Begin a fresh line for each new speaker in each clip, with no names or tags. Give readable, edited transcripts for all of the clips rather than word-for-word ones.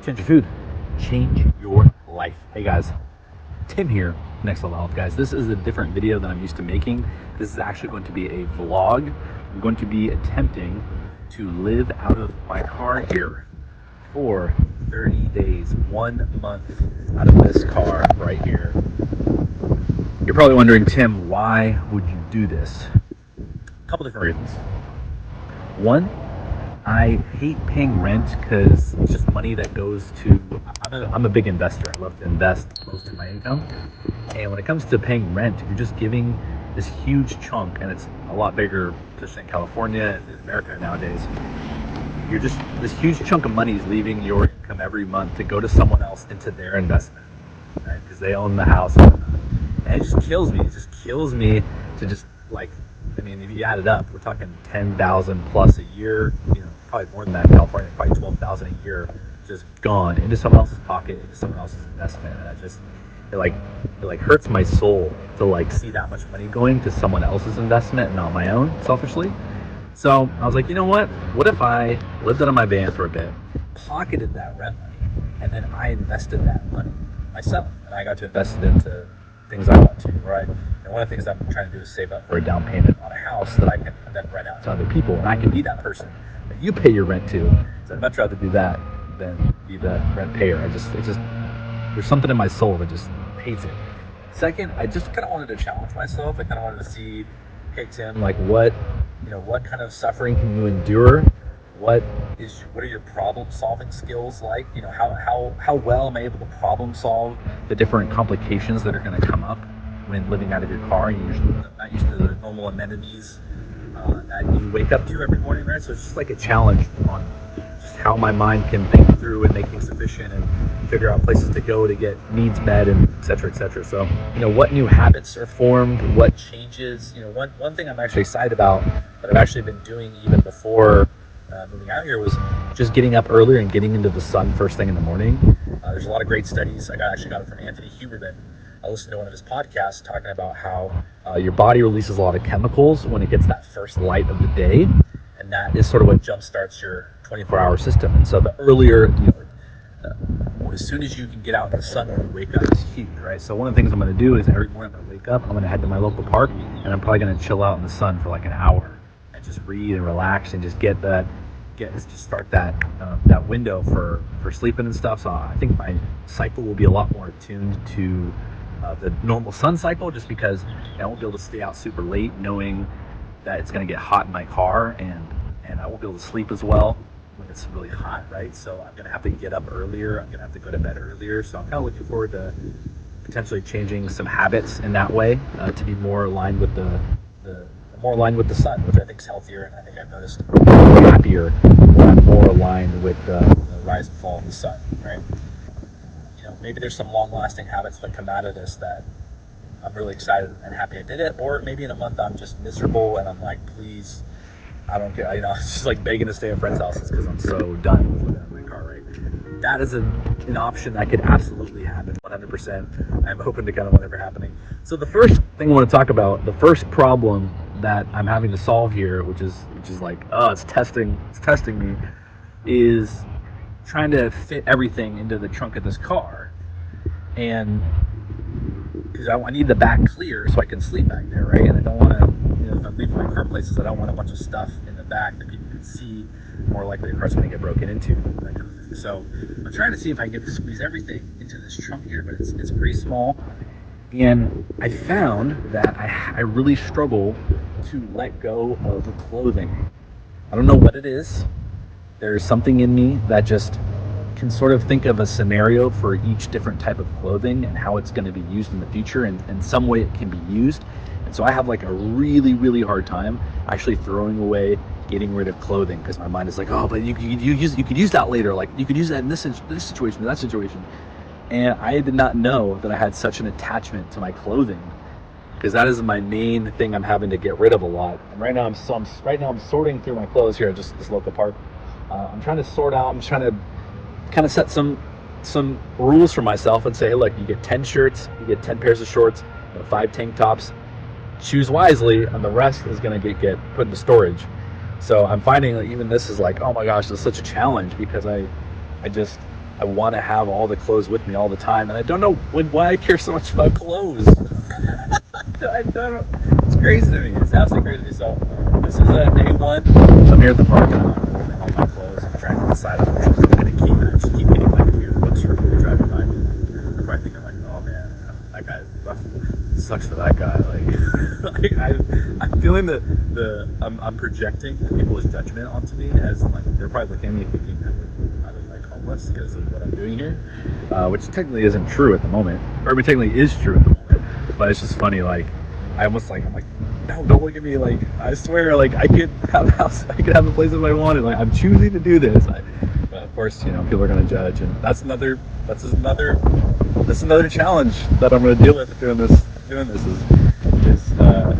Change your food, change your life. Hey guys, Tim here, Next Level Health. Guys, this is a different video than I'm used to making. This is actually going to be a vlog. I'm going to be attempting to live out of my car here for 30 days, 1 month out of this car right here. You're probably wondering, Tim, why would you do this? A couple different reasons. One, I hate paying rent because it's just money that goes to, I'm a big investor. I love to invest most of my income. And when it comes to paying rent, you're just giving this huge chunk, and it's a lot bigger, especially in California, in America nowadays. You're just, this huge chunk of money is leaving your income every month to go to someone else into their investment, right? Because they own the house and whatnot. And it just kills me. It just kills me to just like, I mean, if you add it up, we're talking 10,000 plus a year, you know, probably more than that in California, probably 12,000 a year just gone into someone else's pocket, into someone else's investment. And it like hurts my soul to like see that much money going to someone else's investment and not my own, selfishly. So I was like, you know what if I lived out of my van for a bit, pocketed that rent money, and then I invested that money myself, and I got to invest it into things I want to, right? And one of the things I'm trying to do is save up for a down payment on a house that I can then rent out to other people, and I can be that person that you pay your rent to. So I'd much rather do that than be the rent payer. There's something in my soul that just hates it. Second, I just kind of wanted to challenge myself. I kind of wanted to see, hey Tim, like what kind of suffering can you endure? What are your problem solving skills like? You know, how well am I able to problem solve the different complications that are going to come up when living out of your car? You're not used to the normal amenities that you wake up to every morning, right? So it's just like a challenge on just how my mind can think through and make things efficient and figure out places to go to get needs met, and et cetera, et cetera. So, you know, what new habits are formed, what changes. You know, one thing I'm actually excited about that I've actually been doing even before moving out here was just getting up earlier and getting into the sun first thing in the morning. There's a lot of great studies. I actually got it from Anthony Huberman. I listened to one of his podcasts talking about how your body releases a lot of chemicals when it gets that first light of the day, and that is sort of what jump starts your 24-hour system. And so the earlier, as soon as you can get out in the sun when you wake up is huge, right? So one of the things I'm going to do is every morning when I wake up, I'm going to head to my local park, and I'm probably going to chill out in the sun for like an hour and just read and relax and just start that window for sleeping and stuff. So I think my cycle will be a lot more attuned to the normal sun cycle, just because I won't be able to stay out super late knowing that it's going to get hot in my car, and I won't be able to sleep as well when it's really hot, right? So I'm going to have to get up earlier. I'm going to have to go to bed earlier. So I'm kind of looking forward to potentially changing some habits in that way to be more aligned with the sun, which I think is healthier. And I think I've noticed I'm happier when I'm more aligned with the rise and fall of the sun, right? You know, maybe there's some long-lasting habits that come out of this that I'm really excited and happy I did it. Or maybe in a month I'm just miserable and I'm like, please, I don't care. You know, it's just like begging to stay at friends' houses because I'm so done with living in my car, right? That is an option that could absolutely happen, 100%. I'm hoping to kind of whatever happening. So the first thing I want to talk about, the first problem that I'm having to solve here, which is like, it's testing me, is trying to fit everything into the trunk of this car. And because I need the back clear so I can sleep back there, right? And I don't want to, if I'm leaving my car places, I don't want a bunch of stuff in the back that people can see. More likely the car's going to get broken into, that kind of thing. So I'm trying to see if I can squeeze everything into this trunk here, but it's pretty small. And I found that I really struggle to let go of clothing. I don't know what it is. There's something in me that just can sort of think of a scenario for each different type of clothing and how it's going to be used in the future, and in some way it can be used. And so I have like a really, really hard time actually throwing away, getting rid of clothing, because my mind is like, oh, but you could use that later. Like you could use that in this situation, that situation. And I did not know that I had such an attachment to my clothing, because that is my main thing I'm having to get rid of a lot. And right now I'm sorting through my clothes here at just this local park. I'm trying to sort out. I'm trying to kind of set some rules for myself and say, hey, look, you get 10 shirts, you get 10 pairs of shorts, 5 tank tops. Choose wisely, and the rest is going to get put into storage. So I'm finding that even this is like, oh my gosh, this is such a challenge, because I I want to have all the clothes with me all the time, and I don't know why I care so much about clothes. I don't. It's crazy to me. It's absolutely crazy. So this is day one. I'm here at the park, and I'm holding all my clothes. I'm trying to decide on which ones I'm going to keep. I just keep getting like weird looks from people driving by me. They're probably thinking like, "Oh man, that guy sucks for that guy." Like, I'm feeling I'm projecting people's judgment onto me as like they're probably looking at me thinking that I look like homeless because of what I'm doing here, which technically isn't true at the moment, or technically is true at the moment. But it's just funny, like I'm like, no, don't look at me. Like I swear, like I could have a house, I could have a place if I wanted. Like I'm choosing to do this. But of course, people are gonna judge, and that's another challenge that I'm gonna deal with doing this. Is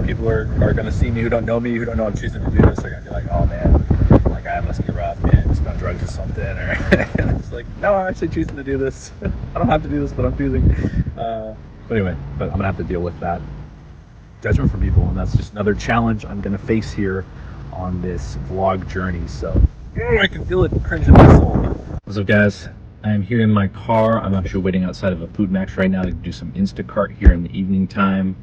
people are gonna see me who don't know me, who don't know I'm choosing to do this. They're gonna be like, oh man, that guy must be rough, man. He's on drugs or something. Or it's like, no, I'm actually choosing to do this. I don't have to do this, but I'm choosing. But anyway, I'm gonna have to deal with that judgment from people, and that's just another challenge I'm gonna face here on this vlog journey. So I can feel it cringe in my soul. What's up, guys? I'm here in my car. I'm actually waiting outside of a Food Max right now to do some Instacart here in the evening time,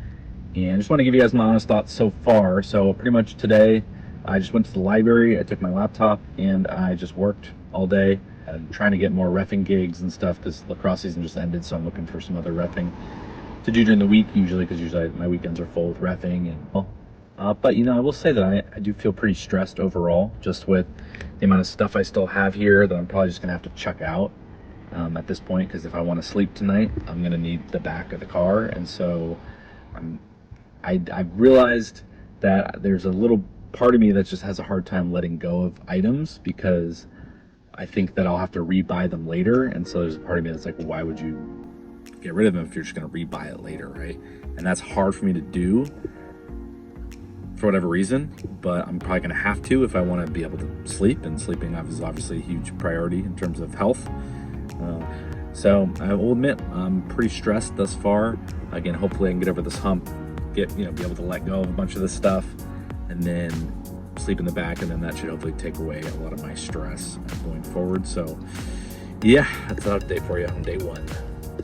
and I just want to give you guys my honest thoughts so far. So pretty much today I just went to the library, I took my laptop, and I just worked all day. I'm trying to get more reffing gigs and stuff because lacrosse season just ended, so I'm looking for some other reffing to do during the week because usually my weekends are full with reffing. And but I will say that I do feel pretty stressed overall, just with the amount of stuff I still have here that I'm probably just gonna have to chuck out at this point, because if I want to sleep tonight, I'm gonna need the back of the car. And so I've realized that there's a little part of me that just has a hard time letting go of items, because I think that I'll have to rebuy them later. And so there's a part of me that's like, well, why would you get rid of them if you're just going to rebuy it later, right? And that's hard for me to do for whatever reason, but I'm probably going to have to if I want to be able to sleep, and sleeping is obviously a huge priority in terms of health. So I will admit I'm pretty stressed thus far. Again, hopefully I can get over this hump, be able to let go of a bunch of this stuff, and then sleep in the back, and then that should hopefully take away a lot of my stress going forward. So yeah, that's an update for you on day one.